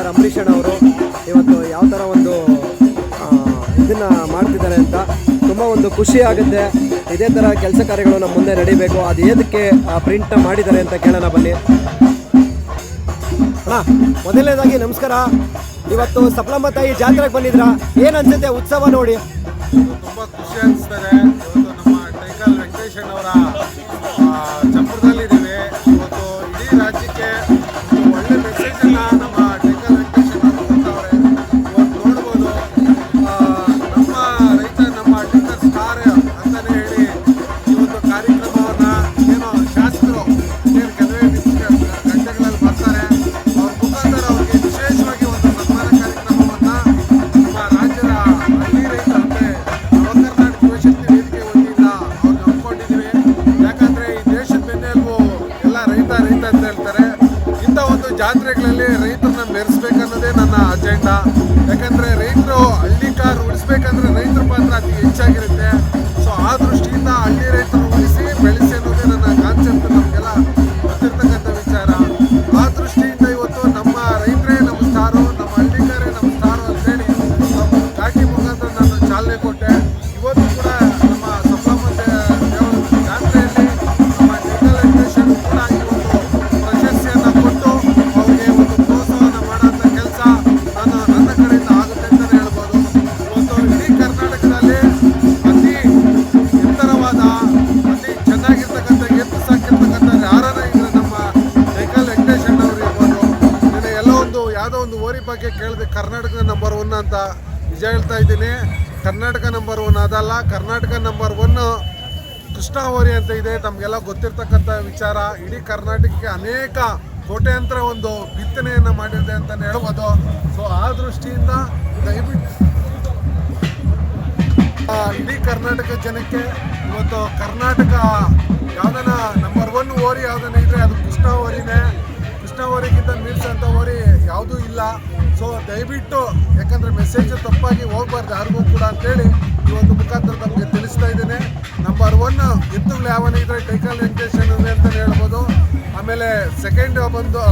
ಅಂಬರೀಷಣ್ಣವರು ಇವತ್ತು ಯಾವ ಥರ ಒಂದು ಇದನ್ನು ಮಾಡ್ತಿದ್ದಾರೆ ಅಂತ ತುಂಬ ಒಂದು ಖುಷಿ ಆಗುತ್ತೆ. ಇದೇ ಥರ ಕೆಲಸ ಕಾರ್ಯಗಳು ನಮ್ಮ ಮುಂದೆ ನಡೀಬೇಕು. ಅದು ಏದಕ್ಕೆ ಪ್ರಿಂಟ್ ಮಾಡಿದ್ದಾರೆ ಅಂತ ಕೇಳೋಣ ಬನ್ನಿ. ಅಣ್ಣ, ಮೊದಲನೇದಾಗಿ ನಮಸ್ಕಾರ. ಇವತ್ತು ಸಪ್ಲಮ್ಮ ತಾಯಿ ಜಾತ್ರೆಗೆ ಬಂದಿದ್ರಾ, ಏನು ಅನ್ಸುತ್ತೆ ಉತ್ಸವ ನೋಡಿ? ತುಂಬ ಖುಷಿ ಅನಿಸ್ತದೆ. ಇವತ್ತು ನಮ್ಮ ಟೈಕಲ್ ವೆಂಕಟೇಶಣ್ಣವರ ಚಂಪುರದಲ್ಲಿದ್ದೀವಿ. ಇವತ್ತು ಇಡೀ ರಾಜ್ಯಕ್ಕೆ ಒಳ್ಳೆ ಮೆಸೇಜನ್ನು ನಮ್ಮ ಟೈಕಲ್ ವೆಂಕಟೇಶಣ್ಣವರು ಕೊಡ್ತಾವ್ರೆ. ಇವತ್ತು ನೋಡ್ಬೋದು, ನಮ್ಮ ರೈತ ನಮ್ಮ ಟೈಕಲ್ ಸ್ಟಾರ್ ಅಂತಲೇ ಹೇಳಿ ಈ ಒಂದು ಕಾರ್ಯಕ್ರಮವನ್ನು ಏನೋ ಶಾಸಕರು ಏನು ಕೆಲವೇ ಗಂಟೆಗಳಲ್ಲಿ ಬರ್ತಾರೆ. ಅವ್ರ ಮುಖಾಂತರ ಅವ್ರಿಗೆ ವಿಶೇಷವಾಗಿ ಒಂದು ಸನ್ಮಾನ ಕಾರ್ಯಕ್ರಮವನ್ನು ನಮ್ಮ ರಾಜ್ಯದ ಹಳ್ಳಿ ರೈತ ಅಂದರೆ ನವಕರ್ನಾಟಕ ಯುವಶಕ್ತಿ ವೇದಿಕೆ ವತಿಯಿಂದ ಅವ್ರು ನಂಬ್ಕೊಂಡಿದ್ದೀವಿ. ಯಾಕಂದರೆ ಈ ದೇಶದ ಬೆನ್ನೆಲುಬು ಎಲ್ಲ ರೈತ ರೈತ ಅಂತ ಹೇಳ್ತಾರೆ. ಇಂಥ ಒಂದು ಜಾತ್ರೆಗಳಲ್ಲಿ ರೈತರನ್ನ ಮೆರೆಸ್ಬೇಕನ್ನೋದೇ ನನ್ನ ಅಜೆಂಡಾ. ಯಾಕಂದರೆ ರೈತರು ಹಳ್ಳಿಕಾರು ಉಳಿಸ್ಬೇಕಂದ್ರೆ ರೈತರ ಪಾತ್ರ ಅತಿ ಹೆಚ್ಚಾಗಿರುತ್ತೆ. ಸೊ ಆ ದೃಷ್ಟಿಯಿಂದ ಹಳ್ಳಿ ರೈತರು ಉಳಿಸಿ ಬೆಳೆಸಿ ಅನ್ನೋದೇ ನನ್ನ ಕಾನ್ಸೆಪ್ಟ್, ನಮಗೆಲ್ಲ ಗೊತ್ತಿರ್ತಕ್ಕಂಥ ವಿಚಾರ. ಆ ದೃಷ್ಟಿಯಿಂದ ಇವತ್ತು ನಮ್ಮ ರೈತರೇ ನಮ್ಮ ಸ್ಟಾರು, ನಮ್ಮ ಹಳ್ಳಿಕಾರೇ ನಮ್ಮ ಸ್ಟಾರು ಅಂತೇಳಿ ನಮ್ಮ ಘಾಟಿ ಮುಖಾಂತರ ನಾನು ಚಾಲನೆ ಕೊಟ್ಟೆ. ಇವತ್ತು ಕೂಡ ನಮ್ಮ ಸಪ್ಲಮ್ಮ ದೇವರ ಜಾತ್ರೆಯಲ್ಲಿ ನಮ್ಮ ಟೈಕಲ್ ವೆಂಕಟೇಶನ್ ಕೂಡ ಈ ಒಂದು ಪ್ರಶಸ್ತಿಯನ್ನು ಕೊಟ್ಟು ಅವ್ರಿಗೆ ಒಂದು ಪ್ರೋತ್ಸಾಹನ ಮಾಡೋಂಥ ಕೆಲಸ ನನ್ನ ಕಡೆಯಿಂದ ಆಗುತ್ತೆ ಅಂತಲೇ ಹೇಳ್ಬೋದು. ಇವತ್ತು ಇಡೀ ಕರ್ನಾಟಕದಲ್ಲಿ ಅತಿ ಎತ್ತರವಾದ ಅತಿ ಚೆನ್ನಾಗಿರ್ತಕ್ಕಂಥ ಎತ್ತು ಸಾಕಿರ್ತಕ್ಕಂಥ ಯಾರನ್ನ ಇದ್ರೆ ನಮ್ಮ ಟೈಕಲ್ ವೆಂಕಟೇಶನ್ ಅವರು ಇರ್ಬೋದು. ನಾನು ಎಲ್ಲ ಒಂದು ಯಾವುದೋ ಒಂದು ಓರಿ ಬಗ್ಗೆ ಕೇಳಿದೆ, ಕರ್ನಾಟಕದ ನಂಬರ್ 1 ಅಂತ ನಿಜ ಹೇಳ್ತಾ ಇದ್ದೀನಿ. ಕರ್ನಾಟಕ ನಂಬರ್ 1 ಅದಲ್ಲ, ಕರ್ನಾಟಕ ನಂಬರ್ 1 ಕೃಷ್ಣ ಓರಿ ಅಂತ ಇದೆ. ತಮಗೆಲ್ಲ ಗೊತ್ತಿರ್ತಕ್ಕಂಥ ವಿಚಾರ. ಇಡೀ ಕರ್ನಾಟಕಕ್ಕೆ ಅನೇಕ ಕೋಟ್ಯಾಂತರ ಒಂದು ಬಿತ್ತನೆಯನ್ನು ಮಾಡಿದೆ ಅಂತಲೇ ಹೇಳ್ಬೋದು. ಸೊ ಆ ದೃಷ್ಟಿಯಿಂದ ದಯವಿಟ್ಟು ಇಡೀ ಕರ್ನಾಟಕ ಜನಕ್ಕೆ ಇವತ್ತು ಕರ್ನಾಟಕ ಯಾವುದನ್ನ ನಂಬರ್ 1 ಓರಿ ಯಾವುದನ್ನ ಇದ್ರೆ ಅದು ಕೃಷ್ಣ ಓರಿನೇ. ಕೃಷ್ಣ ಓರಿಗಿಂತ ಮೀರ್ಸಂಥ ಓರಿ ಯಾವುದೂ ಇಲ್ಲ. ಸೊ ದಯವಿಟ್ಟು, ಯಾಕಂದರೆ ಮೆಸೇಜ್ ತಪ್ಪಾಗಿ ಹೋಗ್ಬಾರ್ದು ಯಾರಿಗೂ ಕೂಡ ಅಂತೇಳಿ ಈ ಒಂದು ಮುಖಾಂತರ ನಮಗೆ ತಿಳಿಸ್ತಾ ಇದ್ದೇನೆ. ನಂಬರ್ 1 ಎತ್ತುಗಳು ಯಾವನ ಇದ್ರೆ ಟೈಕಲ್ ವೆಂಕಟೇಶನ್ ಅಂತಲೇ ಹೇಳ್ಬೋದು. ಆಮೇಲೆ ಸೆಕೆಂಡ್ ಬಂದು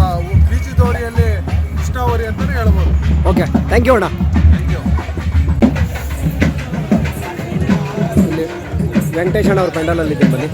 ಬೀಜದ ಓರಿಯಲ್ಲಿ ಕೃಷ್ಣ ಓರಿ ಅಂತಲೇ ಹೇಳ್ಬೋದು. ಓಕೆ, ಥ್ಯಾಂಕ್ ಯು ಅಣ್ಣ. Thank you. ಇಲ್ಲಿ ವೆಂಕಟೇಶಣ್ಣ ಅವ್ರ ಪೆಂಡಲಲ್ಲಿದೆ ಬನ್ನಿ.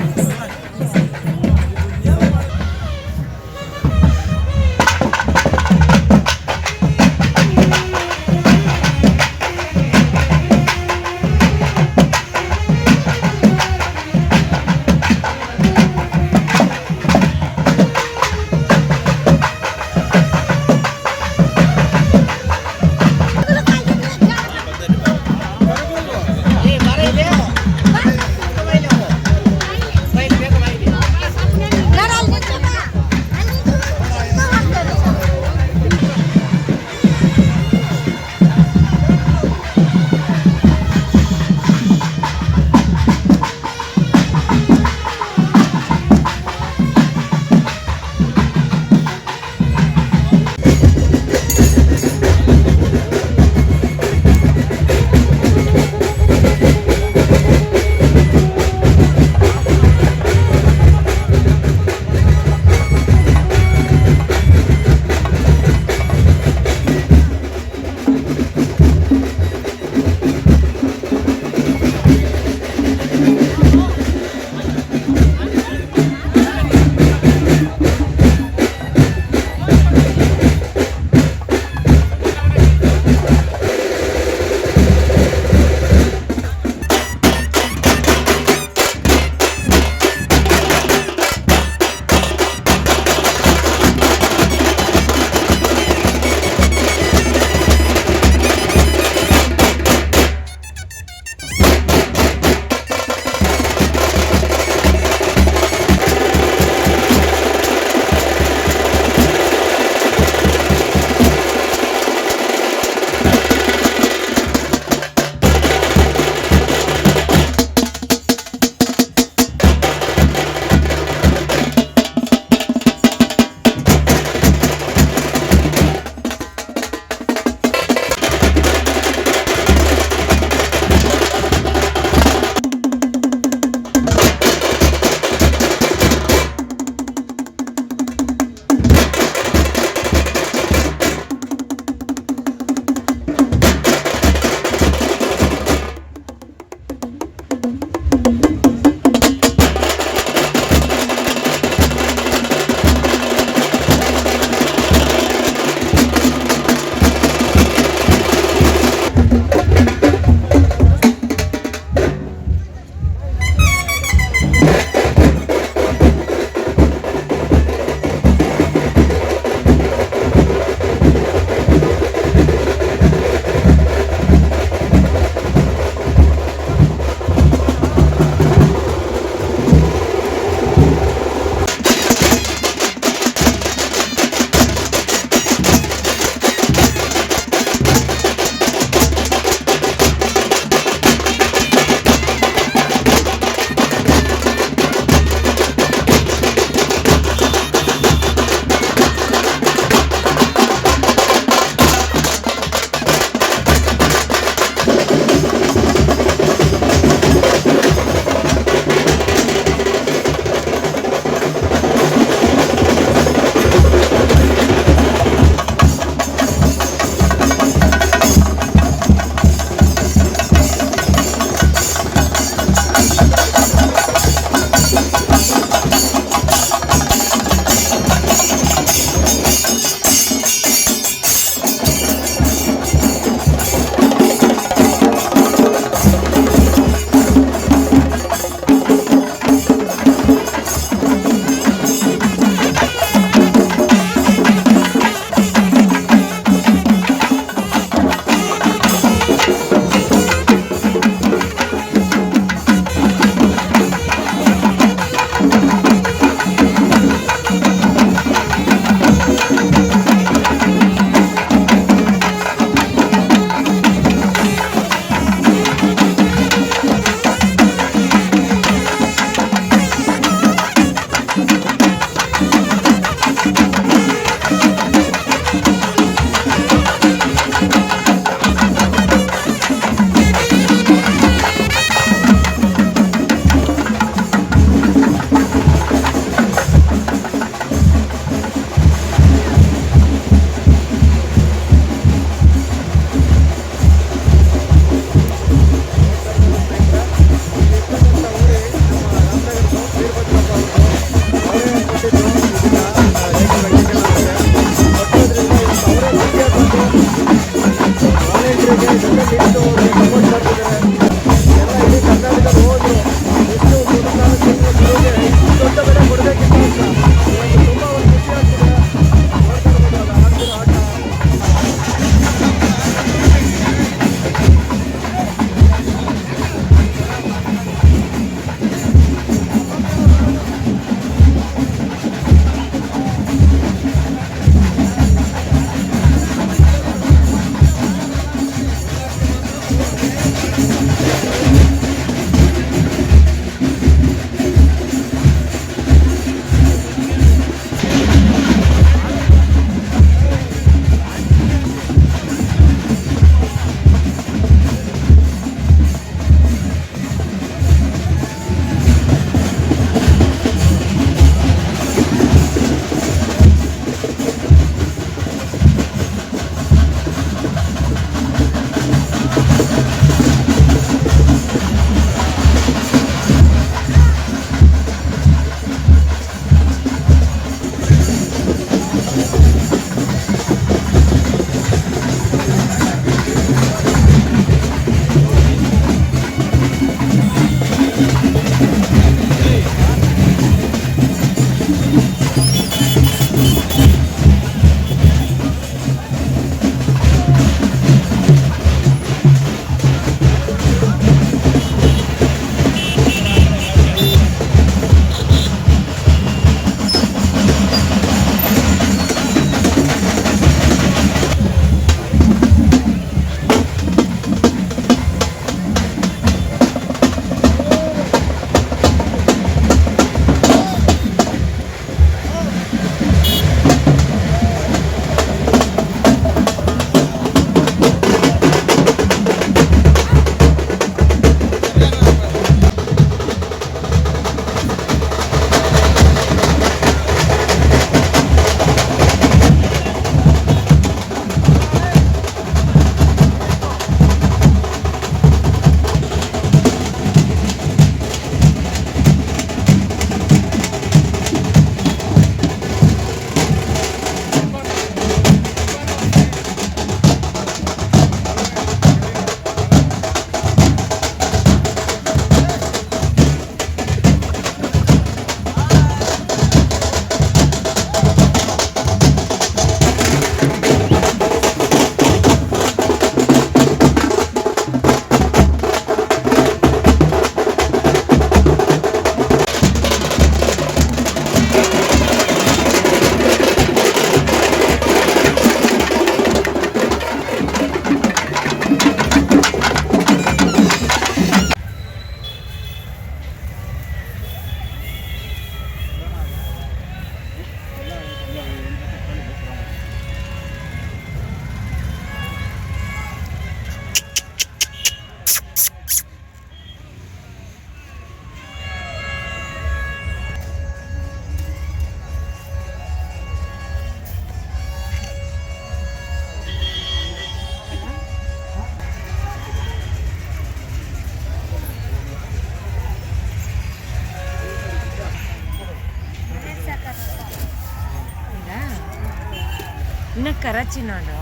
ಇನ್ನ ಕರಾಚಿ ನೋಡು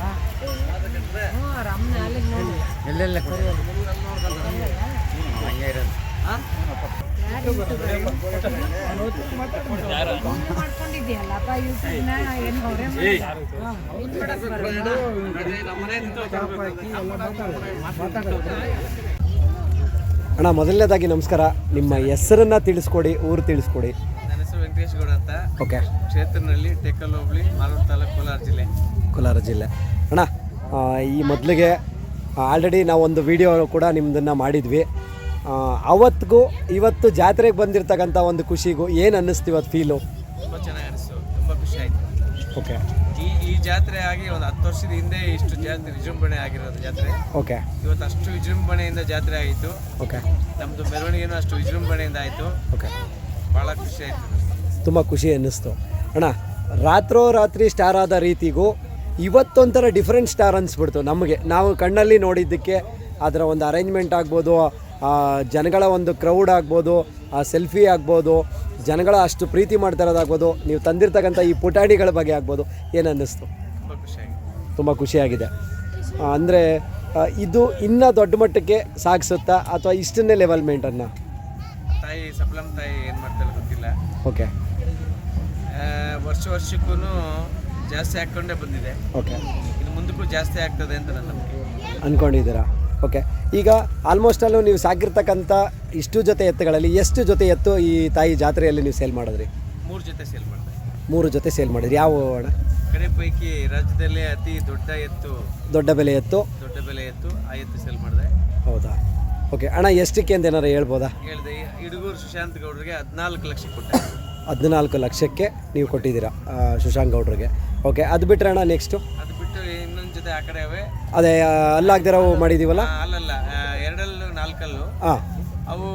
ರಾಮನ ಅಲ್ಲಿಗೆ ನೋಡು ಎಲ್ಲೆಲ್ಲ ಮಾಡ್ಕೊಂಡಿದ್ಯಲ್ಲಪ್ಪ ಯೂಟ್ಯೂಬ್ನ ಏನು ಅವರೇ ಅಣ್ಣ ಮೊದಲನೇದಾಗಿ ನಮಸ್ಕಾರ, ನಿಮ್ಮ ಹೆಸರನ್ನು ತಿಳಿಸ್ಕೊಡಿ, ಊರು ತಿಳಿಸ್ಕೊಡಿ. ನನ್ನ ಹೆಸರು ವೆಂಕಟೇಶ್ ಗೌಡ ಅಂತ. ಓಕೆ. ಕ್ಷೇತ್ರನಲ್ಲಿ ಟೇಕಲ್ ಹೋಬಳಿ, ಮಾಲೂರು ತಾಲೂಕು, ಕೋಲಾರ ಜಿಲ್ಲೆ. ಕೋಲಾರ ಜಿಲ್ಲೆ. ಅಣ್ಣ ಈ ಮೊದಲಿಗೆ ಆಲ್ರೆಡಿ ನಾವೊಂದು ವಿಡಿಯೋ ಕೂಡ ನಿಮ್ಮದನ್ನು ಮಾಡಿದ್ವಿ. ಅವತ್ತಿಗೂ ಇವತ್ತು ಜಾತ್ರೆಗೆ ಬಂದಿರತಕ್ಕಂಥ ಒಂದು ಖುಷಿಗೂ ಏನು ಅನ್ನಿಸ್ತು ಇವತ್ತು ಫೀಲು? ತುಂಬ ಚೆನ್ನಾಗಿ ಅನಿಸ್ತು, ತುಂಬ ಖುಷಿ ಆಯಿತು. ಓಕೆ. ಈ ಜಾತ್ರೆ ಆಗಿ ಒಂದು 10 ವರ್ಷದ ಹಿಂದೆ ಇಷ್ಟು ಜಾತ್ರೆ ವಿಜೃಂಭಣೆ ಆಗಿರೋದು ಜಾತ್ರೆ. ಓಕೆ. ಇವತ್ತು ಅಷ್ಟು ವಿಜೃಂಭಣೆಯಿಂದ ಜಾತ್ರೆ ಆಯಿತು. ಓಕೆ. ನಮ್ಮದು ಮೆರವಣಿಗೆನೂ ಅಷ್ಟು ವಿಜೃಂಭಣೆಯಿಂದ ಆಯಿತು. ಓಕೆ. ಭಾಳ ಖುಷಿ ಆಯಿತು, ತುಂಬ ಖುಷಿ ಅನ್ನಿಸ್ತು. ಅಣ್ಣ ರಾತ್ರಿ ಸ್ಟಾರ್ ಆದ ರೀತಿಗೂ ಇವತ್ತೊಂಥರ ಡಿಫ್ರೆಂಟ್ ಸ್ಟಾರ್ ಅನಿಸ್ಬಿಡ್ತು ನಮಗೆ. ನಾವು ಕಣ್ಣಲ್ಲಿ ನೋಡಿದ್ದಕ್ಕೆ ಅದರ ಒಂದು ಅರೇಂಜ್ಮೆಂಟ್ ಆಗ್ಬೋದು, ಜನಗಳ ಒಂದು ಕ್ರೌಡ್ ಆಗ್ಬೋದು, ಸೆಲ್ಫಿ ಆಗ್ಬೋದು, ಜನಗಳ ಅಷ್ಟು ಪ್ರೀತಿ ಮಾಡ್ತಾ ಇರೋದಾಗ್ಬೋದು, ನೀವು ತಂದಿರ್ತಕ್ಕಂಥ ಈ ಪುಟಾಣಿಗಳ ಬಗ್ಗೆ ಆಗ್ಬೋದು, ಏನು ಅನ್ನಿಸ್ತು? ತುಂಬ ಖುಷಿಯಾಗಿದೆ. ತುಂಬ ಖುಷಿಯಾಗಿದೆ. ಅಂದರೆ ಇದು ಇನ್ನೂ ದೊಡ್ಡ ಮಟ್ಟಕ್ಕೆ ಸಾಗಿಸುತ್ತಾ ಅಥವಾ ಇಷ್ಟನ್ನೇ ಲೆವೆಲ್ ಮೇಂಟನ್ನ? ತಾಯಿ ಸಪ್ಲಮ್ ತಾಯಿ ಏನು ಮಾಡ್ತಾಳೆ ಗೊತ್ತಿಲ್ಲ. ಓಕೆ. ವರ್ಷಕ್ಕೂ ಜಾಸ್ತಿ ಹಾಕ್ಕೊಂಡೇ ಬಂದಿದೆ. ಓಕೆ. ಇನ್ನು ಮುಂದಕ್ಕೂ ಜಾಸ್ತಿ ಆಗ್ತದೆ ಅಂತ ನನ್ನ ನಂಬಿಕೆ. ಅಂದ್ಕೊಂಡಿದ್ದೀರಾ? ಓಕೆ. ಈಗ ಆಲ್ಮೋಸ್ಟ್ ಅಲ್ಲೂ ನೀವು ಸಾಕಿರ್ತಕ್ಕಂಥ ಇಷ್ಟು ಜೊತೆ ಎತ್ತುಗಳಲ್ಲಿ ಎಷ್ಟು ಜೊತೆ ಎತ್ತು ಈ ತಾಯಿ ಜಾತ್ರೆಯಲ್ಲಿ ನೀವು ಸೇಲ್ ಮಾಡಿದ್ರಿ? 3 ಜೊತೆ ಸೇಲ್ ಮಾಡಿದೆ. 3 ಜೊತೆ ಸೇಲ್ ಮಾಡಿದ್ರಿ. ಯಾವ ಅಣ್ಣ? ಕಡೆ ಪೈಕಿ ರಾಜ್ಯದಲ್ಲೇ ಅತಿ ದೊಡ್ಡ ಎತ್ತು, ದೊಡ್ಡ ಬೆಲೆ ಎತ್ತು, ದೊಡ್ಡ ಬೆಲೆ ಎತ್ತು, ಆ ಎತ್ತು ಸೇಲ್ ಮಾಡಿದೆ. ಹೌದಾ? ಓಕೆ. ಅಣ್ಣ ಎಷ್ಟಕ್ಕೆ ಅಂತ ಏನಾರು ಹೇಳ್ಬೋದಾ? ಹೇಳಿದೆ, ಇಡುಗೂರು ಸುಶಾಂತ್ ಗೌಡ್ರಿಗೆ 14 ಲಕ್ಷ ಕೊಟ್ಟೆ. 14 ಲಕ್ಷಕ್ಕೆ ನೀವು ಕೊಟ್ಟಿದ್ದೀರಾ ಸುಶಾಂತ್ ಗೌಡ್ರಿಗೆ. ಓಕೆ. ಅದು ಬಿಟ್ಟರೆ ಅಣ್ಣ ನೆಕ್ಸ್ಟು? ಅದು ಬಿಟ್ಟು ಇನ್ನೊಂದು ಜೊತೆ ಆ ಕಡೆ ಅವೆ. ಅದೇ ಅಲ್ಲಾಗ್ದಿರೋ ಮಾಡಿದ್ದೀವಲ್ಲ? ಅಲ್ಲಲ್ಲ, 2 4 ಹಾಂ. ಅವು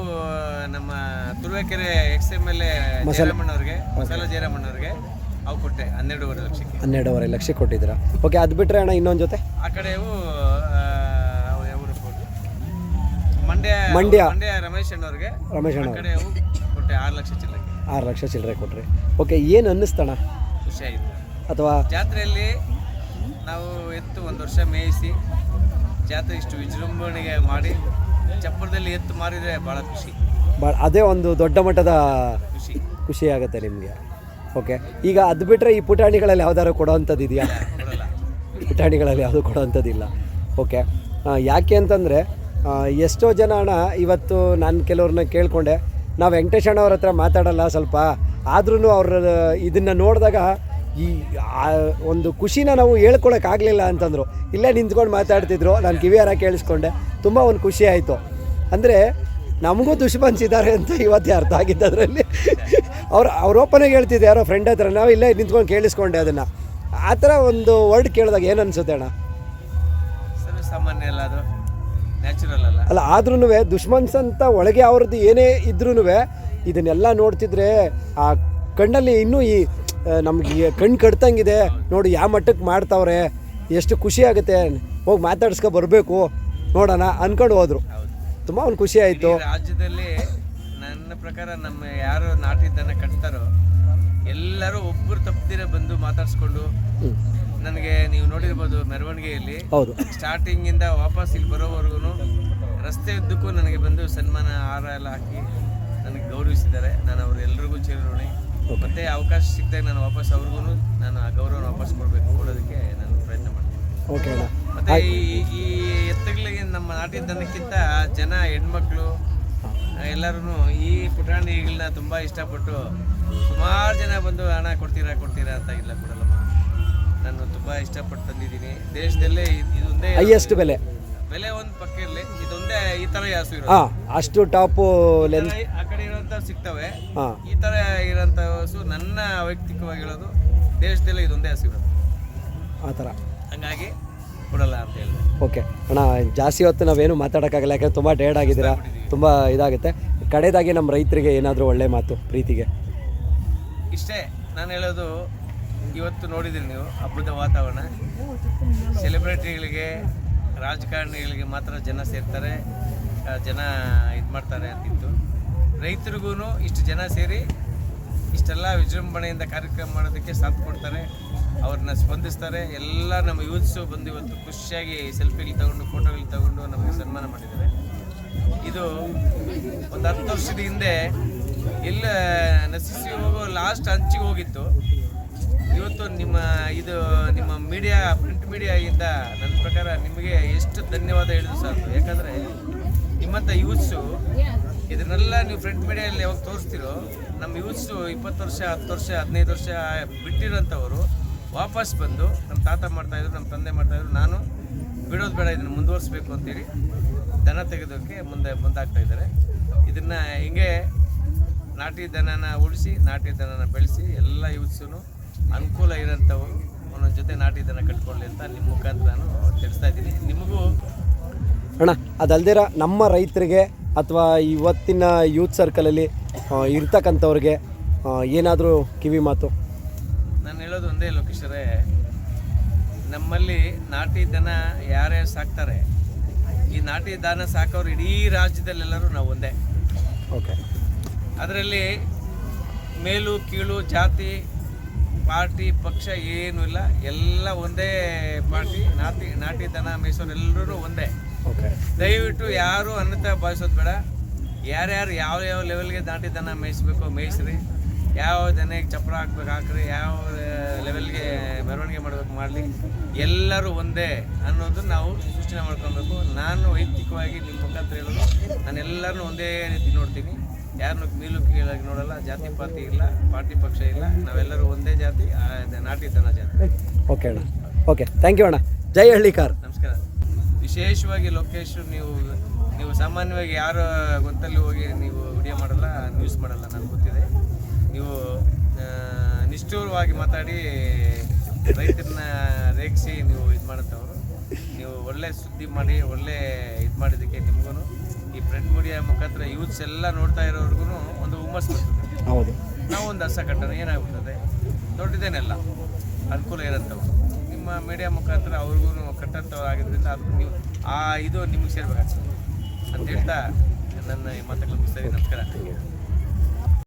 ನಮ್ಮ ತುರುವೇಕೆರೆ XMLA ಜಯರಾಮಣ್ಣವ್ರಿಗೆ, ಮಸಾಲ ಜಯರಾಮಣ್ಣವ್ರಿಗೆ ಅವು ಕೊಟ್ಟೆ 12.5 ಲಕ್ಷಕ್ಕೆ. 12.5 ಲಕ್ಷಕ್ಕೆ ಕೊಟ್ಟಿದ್ದೀರಾ. ಓಕೆ. ಅದು ಬಿಟ್ಟರೆ ಅಣ್ಣ ಇನ್ನೊಂದು ಜೊತೆ? ಆ ಕಡೆವು ಮಂಡ್ಯ ರಮೇಶ್ ಅಣ್ಣವ್ರಿಗೆ, ರಮೇಶ್ ಆ ಅಣ್ಣ ಕಡೆ ಅವು ಕೊಟ್ಟೆ 6 ಲಕ್ಷ ಚಿಲ್ಲಕ್ಕೆ. 6 ಲಕ್ಷ ಚಿಲ್ಲರೆ ಕೊಟ್ರಿ. ಓಕೆ. ಏನು ಅನ್ನಿಸ್ತಣ? ಖುಷಿ ಆಯಿತು. ಅಥವಾ ಜಾತ್ರೆಯಲ್ಲಿ ನಾವು ಎತ್ತು 1 ವರ್ಷ ಮೇಯಿಸಿ ಜಾತ್ರೆ ಇಷ್ಟು ವಿಜೃಂಭಣೆಗೆ ಮಾಡಿ ಚಪ್ಪರದಲ್ಲಿ ಎತ್ತು ಮಾರಿದರೆ ಭಾಳ ಖುಷಿ. ಅದೇ ಒಂದು ದೊಡ್ಡ ಮಟ್ಟದ ಖುಷಿ ಆಗುತ್ತೆ ನಿಮಗೆ. ಓಕೆ. ಈಗ ಅದು ಬಿಟ್ಟರೆ ಈ ಪುಟಾಣಿಗಳಲ್ಲಿ ಯಾವ್ದಾದ್ರು ಕೊಡೋವಂಥದ್ದು ಇದೆಯಾ? ಕೊಡಲ್ಲ. ಪುಟಾಣಿಗಳಲ್ಲಿ ಯಾವುದೂ ಕೊಡೋವಂಥದ್ದಿಲ್ಲ. ಓಕೆ. ಯಾಕೆ ಅಂತಂದರೆ ಎಷ್ಟೋ ಜನ ಅಣ್ಣ ಇವತ್ತು ನಾನು ಕೆಲವ್ರನ್ನ ಕೇಳಿಕೊಂಡೆ, ನಾವು ವೆಂಕಟೇಶ್ ಅಣ್ಣವ್ರ ಹತ್ರ ಮಾತಾಡಲ್ಲ ಸ್ವಲ್ಪ, ಆದ್ರೂ ಅವ್ರ ಇದನ್ನು ನೋಡಿದಾಗ ಈ ಒಂದು ಖುಷಿನ ನಾವು ಹೇಳ್ಕೊಳಕ್ಕಾಗಲಿಲ್ಲ ಅಂತಂದರು. ಇಲ್ಲೇ ನಿಂತ್ಕೊಂಡು ಮಾತಾಡ್ತಿದ್ರು, ನಾನು ಕಿವಿಯಾರ ಕೇಳಿಸ್ಕೊಂಡೆ, ತುಂಬ ಒಂದು ಖುಷಿ ಆಯಿತು. ಅಂದರೆ ನಮಗೂ ದುಶ್ಮನ್ಸ್ ಇದ್ದಾರೆ ಅಂತ ಇವತ್ತೇ ಅರ್ಥ ಆಗಿದ್ದು ಅದರಲ್ಲಿ. ಅವ್ರ ಓಪನಾಗಿ ಹೇಳ್ತಿದ್ದೆ ಯಾರೋ ಫ್ರೆಂಡ್ ಹತ್ರ, ನಾವು ಇಲ್ಲೇ ನಿಂತ್ಕೊಂಡು ಕೇಳಿಸ್ಕೊಂಡೆ ಅದನ್ನು. ಆ ಥರ ಒಂದು ವರ್ಡ್ ಕೇಳಿದಾಗ ಏನು ಅನಿಸುತ್ತೆ ಅಣ್ಣ? ಸಾಮಾನ್ಯ ಅಲ್ಲ, ಅದು ನ್ಯಾಚುರಲ್ ಅಲ್ಲ. ಅಲ್ಲ, ಆದ್ರೂ ದುಶ್ಮನ್ಸ್ ಅಂತ ಒಳಗೆ ಅವ್ರದ್ದು ಏನೇ ಇದ್ರೂ ಇದನ್ನೆಲ್ಲ ನೋಡ್ತಿದ್ರೆ ಆ ಕಣ್ಣಲ್ಲಿ ಇನ್ನೂ ಈ ನಮಗೆ ಕಣ್ಣು ಕಟ್ತಂಗಿದೆ ನೋಡಿ, ಯಾವ ಮಟ್ಟಕ್ಕೆ ಮಾಡ್ತಾವ್ರೆ, ಎಷ್ಟು ಖುಷಿ ಆಗುತ್ತೆ, ಹೋಗಿ ಮಾತಾಡ್ಸ್ಕೊ ಬರಬೇಕು ನೋಡೋಣ ಅಂದ್ಕೊಂಡು ಹೋದರು. ತುಂಬ ಒಂದು ಖುಷಿ ಆಯಿತು. ರಾಜ್ಯದಲ್ಲಿ ನನ್ನ ಪ್ರಕಾರ ನಮ್ಮ ಯಾರು ನಾಟಿದ್ದನ್ನು ಕಟ್ತಾರೋ ಎಲ್ಲರೂ ಒಬ್ಬರು ತಪ್ಪದಿರ ಬಂದು ಮಾತಾಡಿಸ್ಕೊಂಡು, ನನಗೆ ನೀವು ನೋಡಿರ್ಬೋದು ಮೆರವಣಿಗೆಯಲ್ಲಿ ಹೌದು, ಸ್ಟಾರ್ಟಿಂಗಿಂದ ವಾಪಸ್ ಇಲ್ಲಿ ಬರೋವರೆಗೂ ರಸ್ತೆ ಉದ್ದಕ್ಕೂ ನನಗೆ ಬಂದು ಸನ್ಮಾನ ಹಾರ ಎಲ್ಲ ಹಾಕಿ ನನಗೆ ಗೌರವಿಸಿದ್ದಾರೆ. ನಾನು ಅವರೆಲ್ಲರಿಗೂ ಚಿರಋಣಿ. ಮತ್ತೆ ಅವಕಾಶ ಸಿಕ್ಕಿದಾಗ ನಾನು ವಾಪಸ್ ಅವ್ರಿಗೂ ನಾನು ಆ ಗೌರವನ ವಾಪಸ್ ಕೊಡೋದಕ್ಕೆ ನಾನು ಪ್ರಯತ್ನ ಮಾಡ್ತೀನಿ. ಓಕೆ ಅಣ್ಣ. ಮತ್ತು ಈ ಎತ್ತುಗಳಿಗೆ ನಮ್ಮ ನಾಟಿನ ದನಕ್ಕಿಂತ ಜನ ಹೆಣ್ಮಕ್ಳು ಎಲ್ಲರೂ ಈ ಪುಟಾಣಿಗಳನ್ನ ತುಂಬ ಇಷ್ಟಪಟ್ಟು ಸುಮಾರು ಜನ ಬಂದು ಹಣ ಕೊಡ್ತೀರಾ ಅಂತ ಇಲ್ಲ, ಕೊಡಲ್ಲಮ್ಮ. ನಾನು ತುಂಬ ಇಷ್ಟಪಟ್ಟು ತಂದಿದ್ದೀನಿ. ದೇಶದಲ್ಲೇ ಇದೊಂದೇ ಹೈಯೆಸ್ಟ್ ಬೆಲೆ ಒಂದು ಪಕ್ಕ ಇರಲಿ, ಇದೊಂದೇ ಈ ಥರ ಹಸು ಇರೋದು. ಹಾಂ, ಅಷ್ಟು ಟಾಪು ಲೆಂತ್ ಆ ಕಡೆ ಇರೋಂಥ ಸಿಗ್ತವೆ. ಹಾಂ, ಈ ಥರ ಇರೋಂಥ ಹಸು ನನ್ನ ವೈಯಕ್ತಿಕವಾಗಿ ಹೇಳೋದು ದೇಶದಲ್ಲೇ ಇದೊಂದೇ ಹಸು ಇರೋದು. ಆ ಥರ ಹಂಗಾಗಿ ಕೊಡಲ್ಲ ಅಂತ ಹೇಳಿದೆ. ಓಕೆ ಅಣ್ಣ, ಜಾಸ್ತಿ ಹೊತ್ತು ನಾವೇನು ಮಾತಾಡೋಕ್ಕಾಗಲ್ಲ, ಯಾಕಂದ್ರೆ ತುಂಬ ಟಯರ್ಡ್ ಆಗಿದ್ದೀರಾ, ತುಂಬ ಇದಾಗುತ್ತೆ. ಕಡೆದಾಗಿ ನಮ್ಮ ರೈತರಿಗೆ ಏನಾದರೂ ಒಳ್ಳೆ ಮಾತು ಪ್ರೀತಿಗೆ? ಇಷ್ಟೇ ನಾನು ಹೇಳೋದು. ಇವತ್ತು ನೋಡಿದ್ದೀರಿ ನೀವು ಹಬ್ಬದ ವಾತಾವರಣ. ಸೆಲೆಬ್ರಿಟಿಗಳಿಗೆ, ರಾಜಕಾರಣಿಗಳಿಗೆ ಮಾತ್ರ ಜನ ಸೇರ್ತಾರೆ, ಜನ ಇದು ಮಾಡ್ತಾರೆ ಅಂತಿತ್ತು. ರೈತರಿಗೂ ಇಷ್ಟು ಜನ ಸೇರಿ ಇಷ್ಟೆಲ್ಲ ವಿಜೃಂಭಣೆಯಿಂದ ಕಾರ್ಯಕ್ರಮ ಮಾಡೋದಕ್ಕೆ ಸಾಥ್ ಕೊಡ್ತಾರೆ, ಅವ್ರನ್ನ ಸ್ಪಂದಿಸ್ತಾರೆ. ಎಲ್ಲ ನಮ್ಮ ಯೂತ್ಸು ಬಂದು ಇವತ್ತು ಖುಷಿಯಾಗಿ ಸೆಲ್ಫಿಗಳು ತಗೊಂಡು ಫೋಟೋಗಳು ತಗೊಂಡು ನಮಗೆ ಸನ್ಮಾನ ಮಾಡಿದ್ದಾರೆ. ಇದು ಒಂದು 10 ವರ್ಷದ ಹಿಂದೆ ಎಲ್ಲ ನಶಿಸಿ ಹೋಗೋ ಲಾಸ್ಟ್ ಅಂಚಿಗೆ ಹೋಗಿತ್ತು. ಇವತ್ತು ನಿಮ್ಮ ಮೀಡಿಯಾ, ಪ್ರಿಂಟ್ ಮೀಡಿಯಾಗಿಂದ ನನ್ನ ಪ್ರಕಾರ ನಿಮಗೆ ಎಷ್ಟು ಧನ್ಯವಾದ ಹೇಳಿದ್ರು ಸಾಕು. ಯಾಕಂದರೆ ನಿಮ್ಮಂಥ ಯೂತ್ಸು ಇದನ್ನೆಲ್ಲ ನೀವು ಪ್ರಿಂಟ್ ಮೀಡಿಯಲ್ಲಿ ಯಾವಾಗ ತೋರಿಸ್ತೀರೋ, ನಮ್ಮ ಯೂತ್ಸು 20 ವರ್ಷ 10 ವರ್ಷ 15 ವರ್ಷ ಬಿಟ್ಟಿರೋಂಥವರು ವಾಪಸ್ ಬಂದು ನಮ್ಮ ತಾತ ಮಾಡ್ತಾಯಿದ್ರು, ನಮ್ಮ ತಂದೆ ಮಾಡ್ತಾಯಿದ್ರು, ನಾನು ಬಿಡೋದು ಬೇಡ, ಇದನ್ನು ಮುಂದುವರಿಸ್ಬೇಕು ಅಂತೇಳಿ ದನ ತೆಗೆದೋಕ್ಕೆ ಮುಂದಾಗ್ತಾ ಇದ್ದಾರೆ. ಇದನ್ನು ಹಿಂಗೆ ನಾಟಿ ದನನ ಉಳಿಸಿ, ನಾಟಿ ದನನ ಬೆಳೆಸಿ ಎಲ್ಲ ಯೂತ್ಸೂ ಅನುಕೂಲ ಇರೋಂಥವ್ರು ಒಂದೊಂದು ಜೊತೆ ನಾಟಿ ದನ ಕಟ್ಕೊಳ್ಳಿ ಅಂತ ನಿಮ್ಮ ಮುಖಾಂತರ ನಾನು ತಿಳಿಸ್ತಾ ಇದ್ದೀನಿ. ನಿಮಗೂ ಅಣ್ಣ, ಅದಲ್ದಿರ ನಮ್ಮ ರೈತರಿಗೆ ಅಥವಾ ಇವತ್ತಿನ ಯೂತ್ ಸರ್ಕಲಲ್ಲಿ ಇರ್ತಕ್ಕಂಥವ್ರಿಗೆ ಏನಾದರೂ ಕಿವಿ ಮಾತು? ನಾನು ಹೇಳೋದು ಒಂದೇ ಲೋಕೇಶರೇ, ನಮ್ಮಲ್ಲಿ ನಾಟಿ ದನ ಯಾರ್ಯಾರು ಸಾಕ್ತಾರೆ, ಈ ನಾಟಿ ದನ ಸಾಕೋರು ಇಡೀ ರಾಜ್ಯದಲ್ಲೆಲ್ಲರೂ ನಾವು ಒಂದೇ. ಓಕೆ. ಅದರಲ್ಲಿ ಮೇಲು ಕೀಳು ಜಾತಿ ಪಾರ್ಟಿ ಪಕ್ಷ ಏನೂ ಇಲ್ಲ, ಎಲ್ಲ ಒಂದೇ ಪಾರ್ಟಿ. ನಾಟಿ ದನ ಮೇಯಿಸೋರೆಲ್ಲರೂ ಒಂದೇ. ಓಕೆ. ದಯವಿಟ್ಟು ಯಾರು ಅನ್ನತ ಭಾವಿಸೋದು ಬೇಡ. ಯಾರ್ಯಾರು ಯಾವ ಲೆವೆಲ್ಗೆ ನಾಟಿ ದನ ಮೇಯಿಸ್ಬೇಕು ಮೇಯಿಸ್ರಿ, ಯಾವ ದನಕ್ಕೆ ಚಪ್ಪರ ಹಾಕ್ಬೇಕು ಹಾಕ್ರಿ, ಯಾವ ಲೆವೆಲ್ಗೆ ಮೆರವಣಿಗೆ ಮಾಡಬೇಕು ಮಾಡಲಿ, ಎಲ್ಲರೂ ಒಂದೇ ಅನ್ನೋದು ನಾವು ಸೂಚನೆ ಮಾಡ್ಕೊಬೇಕು. ನಾನು ವೈಯಕ್ತಿಕವಾಗಿ ನಿಮ್ಮ ಮುಖಾಂತರ ಹೇಳೋದು, ನಾನು ಎಲ್ಲರನ್ನೂ ಒಂದೇ ರೀತಿ ನೋಡ್ತೀನಿ, ಯಾರನ್ನೂ ಮೀಲು ಕೀಳಾಗಿ ನೋಡಲ್ಲ. ಜಾತಿ ಪಾತಿ ಇಲ್ಲ, ಪಾರ್ಟಿ ಪಕ್ಷ ಇಲ್ಲ, ನಾವೆಲ್ಲರೂ ಒಂದೇ ಜಾತಿ, ನಾಟಿ ದನ ಜಾತಿ. ಓಕೆ ಅಣ್ಣ, ಓಕೆ, ಥ್ಯಾಂಕ್ ಯು ಅಣ್ಣ. ಜೈ ಹಳ್ಳಿಕಾರ್. ನಮಸ್ಕಾರ. ವಿಶೇಷವಾಗಿ ಲೋಕೇಶ್, ನೀವು ಸಾಮಾನ್ಯವಾಗಿ ಯಾರ ಗೊಂತಲ್ಲಿ ಹೋಗಿ ನೀವು ವಿಡಿಯೋ ಮಾಡಲ್ಲ, ನ್ಯೂಸ್ ಮಾಡಲ್ಲ, ನನಗೆ ಗೊತ್ತಿದೆ. ನೀವು ನಿಷ್ಠೂರವಾಗಿ ಮಾತಾಡಿ ರೈತರನ್ನ ರೇಗಿಸಿ ನೀವು ಇದು ಮಾಡೋಂಥವ್ರು. ನೀವು ಒಳ್ಳೆ ಸುದ್ದಿ ಮಾಡಿ ಒಳ್ಳೆ ಇದು ಮಾಡಿದ್ದಕ್ಕೆ ನಿಮಗೂ ಈ ಪ್ರಿಂಟ್ ಮೀಡಿಯಾ ಮುಖಾಂತರ ಯೂತ್ಸ್ ಎಲ್ಲ ನೋಡ್ತಾ ಇರೋರ್ಗು ಒಂದು ಹುಮ್ಮಸ್ ಬರ್ತದೆ. ಹೌದು, ನಾವು ಒಂದು ಹಸ ಕಟ್ಟೋಣ ಏನಾಗ್ಬಿಡ್ತದೆ, ದೊಡ್ಡದೇನೆಲ್ಲ ಅನುಕೂಲ ಇರೋಂಥವ್ರು ನಿಮ್ಮ ಮೀಡಿಯಾ ಮುಖಾಂತರ ಅವ್ರಿಗೂ ಕಟ್ಟಂಥವ್ರು ಆಗಿದ್ದರಿಂದ ಅದು ನೀವು ಇದು ನಿಮಗೆ ಸೇರ್ಬೇಕಾಗ್ತದೆ ಅಂತ ಹೇಳ್ತಾ ನನ್ನ ಈ ಮಾತುಗಳು ಮುಗಿಸ್ತಾ ಇದ್ದೀನಿ. ನಮಸ್ಕಾರ.